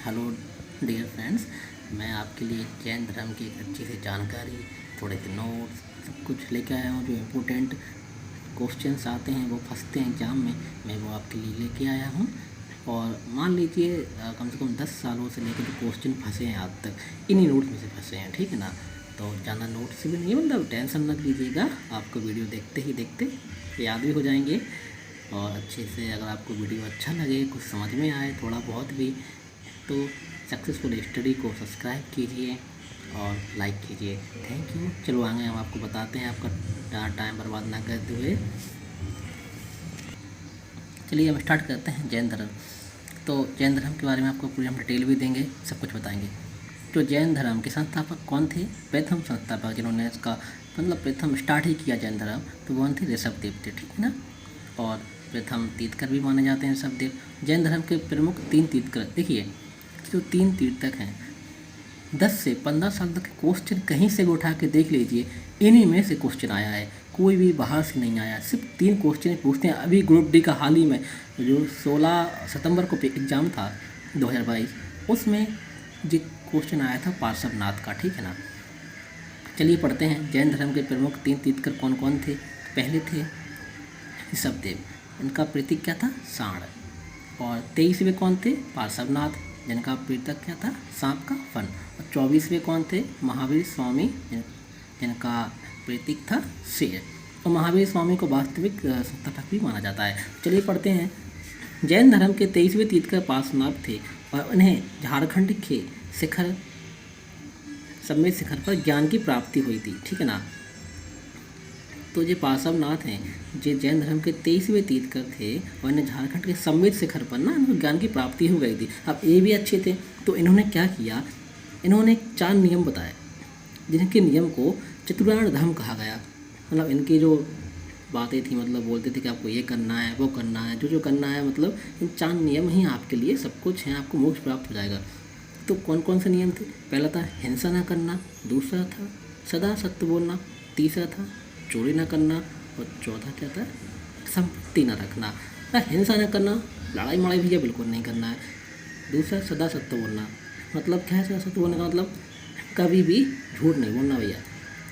Hello dear friends, मैं आपके लिए जैन धर्म की एक अच्छी सी जानकारी, थोड़े से नोट्स, सब कुछ लेके आया हूँ। जो इम्पोर्टेंट क्वेश्चंस आते हैं, वो फंसते हैं एग्ज़ाम में, मैं वो आपके लिए लेके आया हूँ। और मान लीजिए कम से कम 10 सालों से लेकर जो क्वेश्चन फंसे हैं आज तक, इन्हीं नोट्स में से फंसे हैं, ठीक है ना। तो ज़्यादा नोट्स भी नहीं, मतलब टेंशन मत लीजिएगा, आपको वीडियो देखते ही देखते याद भी हो जाएंगे। और अच्छे से अगर आपको वीडियो अच्छा लगे, कुछ समझ में आए थोड़ा बहुत भी, तो सक्सेसफुल स्टडी को सब्सक्राइब कीजिए और लाइक कीजिए। Thank you. चलो आगे हम आपको बताते हैं, आपका टाइम बर्बाद ना करते हुए। चलिए हम स्टार्ट करते हैं जैन धर्म। तो जैन धर्म के बारे में आपको पूरी हम डिटेल भी देंगे, सब कुछ बताएंगे। तो जैन धर्म के संस्थापक कौन थे? प्रथम संस्थापक जिन्होंने इसका मतलब प्रथम स्टार्ट ही किया जैन धर्म, तो कौन थे? ऋषभ देव थे, ठीक है ना। और प्रथम तीर्थकर भी माने जाते हैं ऋषभ देव। जैन धर्म के प्रमुख 3 तीर्थकर, देखिए जो 3 तीर्थक हैं, 10 से 15 साल तक क्वेश्चन कहीं से भी उठा के देख लीजिए, इन्हीं में से क्वेश्चन आया है, कोई भी बाहर से नहीं आया। सिर्फ 3 क्वेश्चन पूछते हैं। अभी ग्रुप डी का हाल ही में जो 16 सितंबर को एग्ज़ाम था 2022, उसमें जो क्वेश्चन आया था पार्श्वनाथ का, ठीक है ना। चलिए पढ़ते हैं। जैन धर्म के प्रमुख 3 तीर्थकर कौन कौन थे? पहले थे ऋषभ देव, इनका प्रतीक क्या था? सांड। और 23वें कौन थे? पार्श्वनाथ, जिनका प्रतीक क्या था? सांप का फन। और 24वें कौन थे? महावीर स्वामी, जिनका प्रतीक था शेर। और महावीर स्वामी को वास्तविक संस्थापक भी माना जाता है। चलिए पढ़ते हैं। जैन धर्म के 23वें तीर्थकर पार्श्वनाथ थे और उन्हें झारखंड के शिखर सम्मेद शिखर पर ज्ञान की प्राप्ति हुई थी, ठीक है ना। तो ये पार्श्वनाथ हैं, जो जैन धर्म के 23वें तीर्थकर थे और इन्हें झारखंड के सम्मेद शिखर पर ना इनको ज्ञान की प्राप्ति हो गई थी। अब ये भी अच्छे थे, तो इन्होंने क्या किया, इन्होंने 4 नियम बताए, जिनके नियम को चतुरार्ण धर्म कहा गया। मतलब इनकी जो बातें थी, मतलब बोलते थे कि आपको ये करना है, वो करना है, जो जो करना है, मतलब इन 4 नियम ही आपके लिए सब कुछ हैं, आपको मोक्ष प्राप्त हो जाएगा। तो कौन कौन से नियम थे? पहला था हिंसा न करना, दूसरा था सदा सत्य बोलना, तीसरा था चोरी न करना, और चौथा क्या था? संपत्ति न रखना। हिंसा न करना, लड़ाई मड़ाई भैया बिल्कुल नहीं करना है। दूसरा सदा सत्य बोलना, मतलब क्या है सदा सत्य बोलने का मतलब? कभी भी झूठ नहीं बोलना भैया।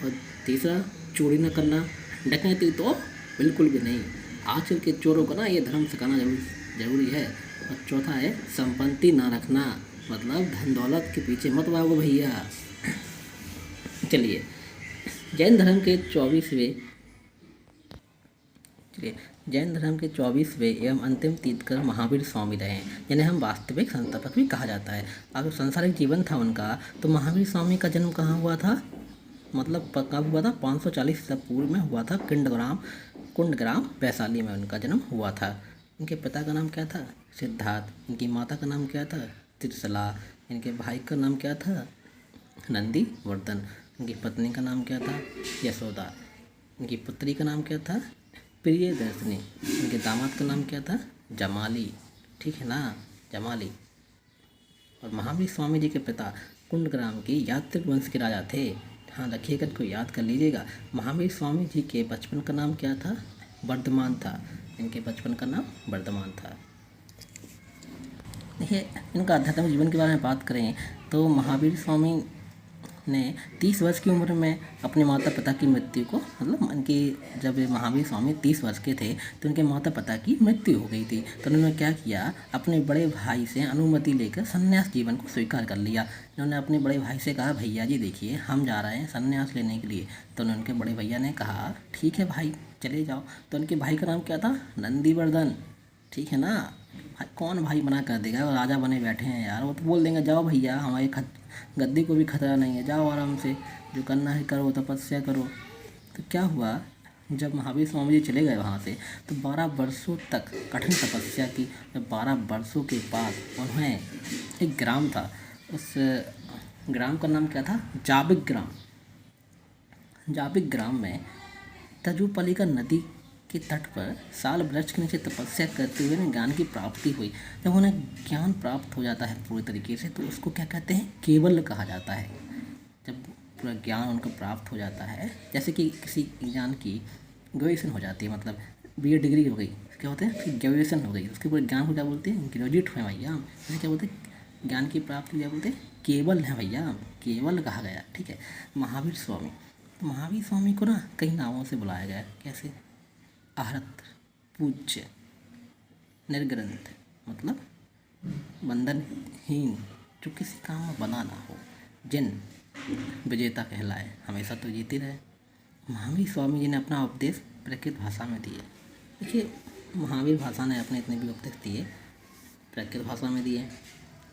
और तीसरा चोरी न करना, डकैती तो बिल्कुल भी नहीं। आजकल के चोरों को ना ये धर्म सिखाना जरूरी है। और चौथा है संपत्ति ना रखना, मतलब धन दौलत के पीछे मत भागो भैया। चलिए जैन धर्म के 24वें जैन धर्म के 24वें एवं अंतिम तीर्थकर महावीर स्वामी रहे, जिन्हें हम वास्तविक संस्थापक भी कहा जाता है। अगर सांसारिक जीवन था उनका, तो महावीर स्वामी का जन्म कहाँ हुआ था? मतलब कब हुआ था? 540 ईसा पूर्व में हुआ था। कुंडग्राम वैशाली में उनका जन्म हुआ था। इनके पिता का नाम क्या था? सिद्धार्थ। इनकी माता का नाम क्या था? त्रिशला। इनके भाई का नाम क्या था? नंदी वर्धन। इनकी पत्नी का नाम क्या था? यशोदा। इनकी पुत्री का नाम क्या था? प्रियदर्शनी। इनके दामाद का नाम क्या था? जमाली, ठीक है ना, जमाली। और महावीर स्वामी जी के पिता कुंडग्राम की यात्रिक वंश के राजा थे। हाँ रखिएगा, इनको याद कर लीजिएगा। महावीर स्वामी जी के बचपन का नाम क्या था? वर्धमान था। इनके बचपन का नाम वर्धमान था। देखिए इनका आध्यात्मिक जीवन के बारे में बात करें, तो महावीर स्वामी ने 30 वर्ष की उम्र में अपने माता पिता की मृत्यु को, मतलब इनकी जब महावीर स्वामी 30 वर्ष के थे, तो उनके माता पिता की मृत्यु हो गई थी। तो उन्होंने क्या किया, अपने बड़े भाई से अनुमति लेकर संन्यास जीवन को स्वीकार कर लिया। उन्होंने अपने बड़े भाई से कहा, भैया जी देखिए हम जा रहे हैं संन्यास लेने के लिए। तो उनके बड़े भैया ने कहा, ठीक है भाई चले जाओ। तो उनके भाई का नाम क्या था? नंदीवर्धन, ठीक है ना। कौन भाई मना कर देगा, वो राजा बने बैठे हैं यार, वो तो बोल देंगे जाओ भैया, हमारे गद्दी को भी खतरा नहीं है, जाओ आराम से, जो करना है करो, तपस्या करो। तो क्या हुआ, जब महावीर स्वामी जी चले गए वहाँ से, तो 12 वर्षों तक कठिन तपस्या की। 12 वर्षों के बाद उन्हें एक ग्राम था, उस ग्राम का नाम क्या था? जाबिक ग्राम। जाबिक ग्राम में तजुपलिका नदी के तट पर साल वृक्ष के नीचे तपस्या करते हुए ज्ञान की प्राप्ति हुई। जब उन्हें ज्ञान प्राप्त हो जाता है पूरी तरीके से, तो उसको क्या कहते हैं? केवल कहा जाता है। जब पूरा ज्ञान उनको प्राप्त हो जाता है, जैसे कि किसी ज्ञान की ग्रेजुएशन हो जाती है, मतलब BA डिग्री हो गई, क्या होते हैं? फिर ग्रेजुएशन हो गई, उसके पूरे ज्ञान को क्या बोलते हैं? ग्रेजुएट हुए भैया, इसे क्या बोलते हैं? ज्ञान की प्राप्ति क्या बोलते हैं, केवल है भैया, केवल कहा गया, ठीक है। महावीर स्वामी, तो महावीर स्वामी को ना कई नामों से बुलाया गया है। कैसे, आहत, पूज्य, निर्ग्रंथ, मतलब बंधनहीन, जो किसी काम में बना ना हो, जिन विजेता कहलाए, हमेशा तो जीते रहे। महावीर स्वामी जी ने अपना उपदेश प्राकृत भाषा में दिए। देखिए, महावीर भाषा ने अपने इतने भी उपदेश दिए प्राकृत भाषा में दिए।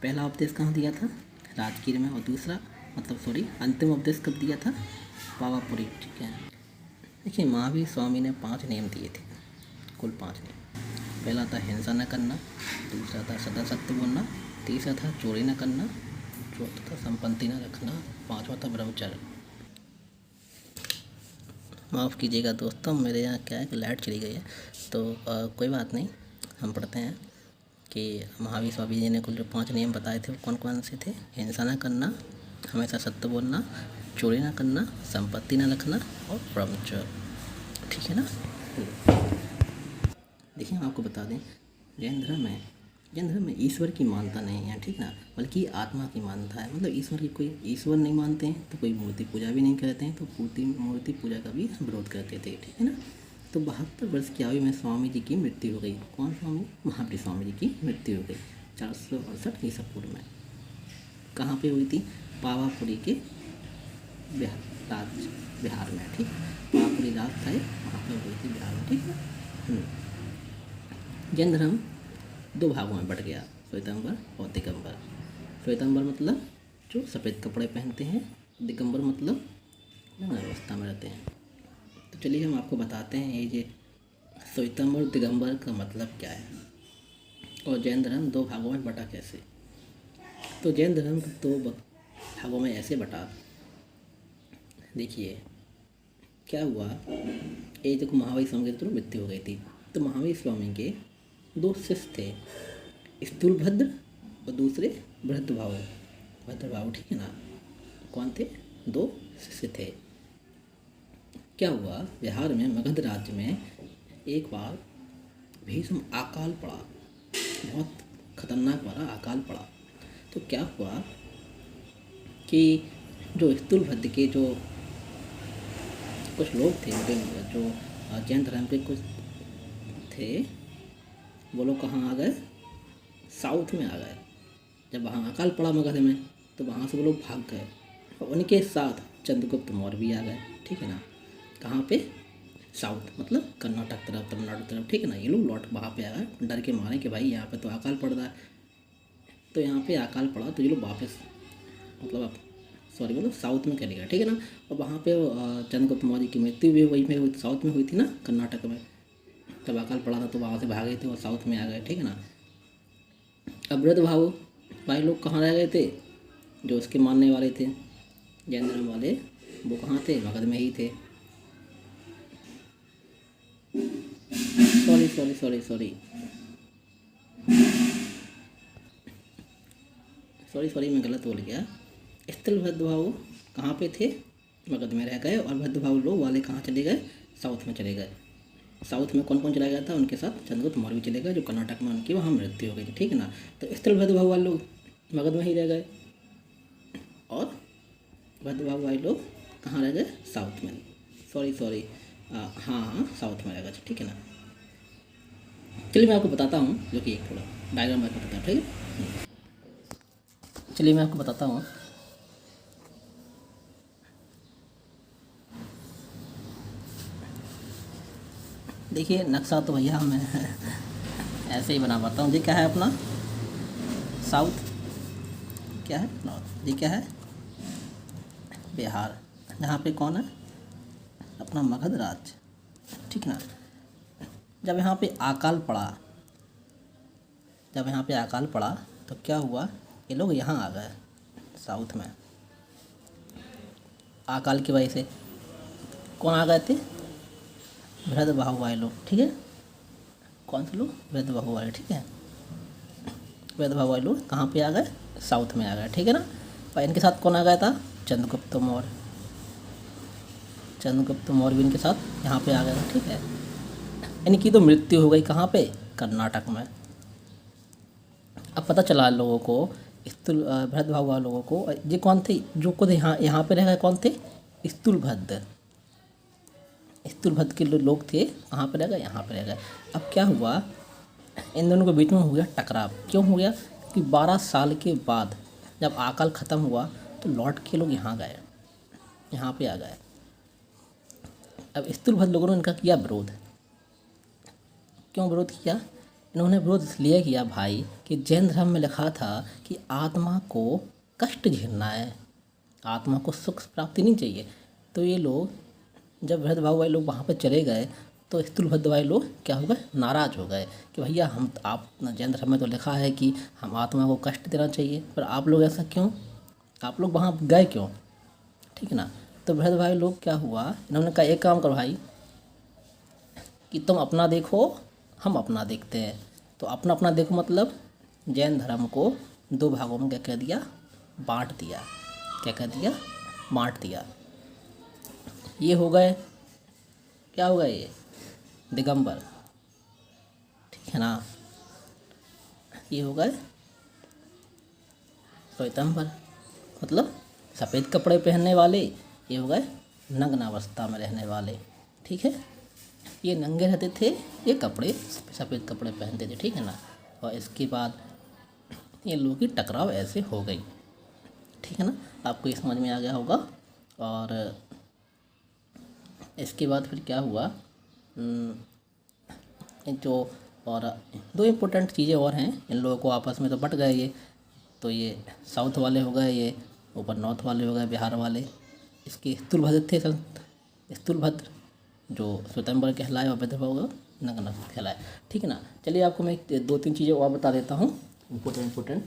पहला उपदेश कहाँ दिया था, राजगीर में, और दूसरा अंतिम उपदेश कब दिया था, पावापुरी, ठीक है। देखिए, महावीर स्वामी ने 5 नियम दिए थे, कुल 5 नियम। पहला था हिंसा न करना, दूसरा था सदा सत्य बोलना, तीसरा था चोरी न करना, चौथा था संपत्ति न रखना, 5वां था ब्रह्मचर्य। माफ़ कीजिएगा दोस्तों, मेरे यहाँ क्या है कि लाइट चली गई है, तो कोई बात नहीं, हम पढ़ते हैं कि महावीर स्वामी जी ने कुल जो 5 नियम बताए थे वो कौन कौन से थे। हिंसा न करना, हमेशा सत्य बोलना, चोरी न करना, संपत्ति न रखना और ब्रह्मचर्य, ठीक है ना। देखिए, हम आपको बता दें, जैन धर्म में ईश्वर की मान्यता नहीं है, ठीक ना, बल्कि आत्मा की मान्यता है। मतलब ईश्वर नहीं मानते हैं तो कोई मूर्ति पूजा भी नहीं करते हैं, तो मूर्ति पूजा का भी विरोध करते थे, ठीक है ना। तो 72 वर्ष की आयु में स्वामी जी की मृत्यु हो गई। कौन स्वामी, महावीर स्वामी जी की मृत्यु हो गई 468 ईसा पूर्व में। कहाँ पे हुई थी, पावापुरी के बिहार में, ठीक। पावापुरी राज था, वहाँ पर हुई थी बिहार में, ठीक है। जैन धर्म 2 भागों में बट गया, श्वेतांबर और दिगंबर। श्वेतांबर मतलब जो सफ़ेद कपड़े पहनते हैं, दिगंबर मतलब नग्न अवस्था में रहते हैं। तो चलिए हम आपको बताते हैं ये श्वेतांबर दिगंबर का मतलब क्या है, और जैन धर्म 2 भागों में बटा कैसे। तो जैन धर्म 2 भागों में ऐसे बटा, देखिए क्या हुआ। ये देखो, महावीर स्वामी की तो मृत्यु हो गई थी, तो महावीर स्वामी के 2 शिष्य थे, स्थूलभद्र और दूसरे भद्रभाव, ठीक है ना। कौन थे, 2 शिष्य थे। क्या हुआ, बिहार में मगध राज्य में एक बार भीषण अकाल पड़ा, बहुत खतरनाक वाला अकाल पड़ा। तो क्या हुआ कि जो स्थूलभद्र के जो कुछ लोग थे, जो जैन धर्म के कुछ थे, वो लोग कहाँ आ गए, साउथ में आ गए। जब वहाँ अकाल पड़ा मगध में, तो वहाँ से वो लोग भाग गए, और उनके साथ चंद्रगुप्त मौर्य भी आ गए, ठीक है ना। कहाँ पे, साउथ मतलब कर्नाटक तरफ, तमिलनाडु तरफ, ठीक है ना। ये लोग लौट वहाँ पे आ गए, डर के मारे कि भाई यहाँ पे तो अकाल पड़ रहा है। तो यहाँ पे अकाल पड़ा, तो ये लोग वापस मतलब साउथ में चले गए, ठीक है ना। और वहाँ पे चंद्रगुप्त मौर्य की मृत्यु भी वहीं पे साउथ में हुई थी ना, कर्नाटक में। जब अकाल पड़ा था तो वहाँ से भागे थे और साउथ में आ गए, ठीक है ना। अब भाई लोग कहाँ रह गए थे, जो उसके मानने वाले थे, जैन धर्म वाले, वो कहाँ थे, मगध में ही थे। सॉरी मैं गलत बोल गया। स्थल भद्रभाव कहाँ पे थे, मगध में रह गए, और भद्रभाव लोग वाले कहाँ चले गए, साउथ में चले गए। साउथ में कौन कौन चला गया था, उनके साथ चंद्रगुप्त मौर्य भी चले गए, जो कर्नाटक में उनकी वहाँ मृत्यु हो गई थी, ठीक है ना। तो स्थल भद्रभाव वाले लोग मगध में ही रह गए, और भद्रभाव वाले लोग कहाँ रह गए, साउथ में। हाँ साउथ में रह गए, ठीक है ना। चलिए मैं आपको बताता हूँ, जो कि एक थोड़ा डायग्राम आपको बताता हूँ, ठीक है। चलिए मैं आपको बताता हूँ। देखिए, नक्शा तो भैया मैं ऐसे ही बना पाता हूँ। ये क्या है अपना साउथ, क्या है नॉर्थ, ये क्या है बिहार। यहाँ पे कौन है, अपना मगध राज्य, ठीक है ना। जब यहाँ पे अकाल पड़ा तो क्या हुआ, ये लोग यहाँ आ गए साउथ में। अकाल की वजह से कौन आ गए थे, भद्रभाव वाले लोग, ठीक है। कौन से लोग, भद्रभाव वाले, ठीक है। भद्रभाव वाले लोग कहाँ पे आ गए, साउथ में आ गए, ठीक है ना। और इनके साथ कौन आ गया था, चंद्रगुप्त मौर्य भी इनके साथ यहाँ पे आ गया था, ठीक है। इनकी तो मृत्यु हो गई कहाँ पे, कर्नाटक में। अब पता चला लोगों को भरद्वाज लोगों को, ये कौन थे जो खुद यहाँ पे रह गए, कौन थे? स्थूलभद्र। स्थूलभद्र के लोग थे, कहाँ पे रह गए? यहाँ पे रह गए। अब क्या हुआ, इन दोनों के बीच में हो गया टकराव। क्यों हो गया? कि 12 साल के बाद जब अकाल ख़त्म हुआ तो लौट के लोग यहाँ गए, यहाँ पे आ गए। अब स्थूलभद्र लोगों ने इनका किया विरोध। क्यों विरोध किया? इन्होंने विरोध इसलिए किया भाई कि जैन धर्म में लिखा था कि आत्मा को कष्ट झेलना है, आत्मा को सुख प्राप्ति नहीं चाहिए। तो ये लोग जब भरद्वाज वाले लोग वहाँ पर चले गए तो स्थूलभद्र वाले लोग क्या हो गए? नाराज़ हो गए कि भैया आप जैन धर्म में तो लिखा है कि हम आत्मा को कष्ट देना चाहिए, पर आप लोग ऐसा क्यों, आप लोग वहाँ गए क्यों? ठीक है ना। तो भरद्वाज लोग क्या हुआ, इन्होंने कहा एक काम करो भाई कि तुम अपना देखो, हम अपना देखते हैं। तो अपना अपना देखो मतलब जैन धर्म को 2 भागों में क्या कह दिया? बांट दिया। क्या कह दिया? बांट दिया। ये हो गए, क्या हो गए? ये दिगंबर, ठीक है ना। ये हो गए श्वेतांबर, मतलब सफ़ेद कपड़े पहनने वाले। ये हो गए नग्न अवस्था में रहने वाले, ठीक है। ये नंगे रहते थे, ये कपड़े सफ़ेद कपड़े पहनते थे, ठीक है ना। और इसके बाद ये लोगों की टकराव ऐसे हो गई, ठीक है ना। आपको ये समझ में आ गया होगा। और इसके बाद फिर क्या हुआ, जो और 2 इम्पोर्टेंट चीज़ें और हैं, इन लोगों को आपस में तो बट गए ये। तो ये साउथ वाले हो गए, ये ऊपर नॉर्थ वाले हो गए, बिहार वाले। इसके स्थूलभद्र थे, स्थूलभद्र जो श्वेतांबर कहलाए और भद्रभाव नग्न कहलाए, ठीक है ना। चलिए आपको मैं 2-3 चीज़ें और बता देता हूँ इम्पोर्टेंट।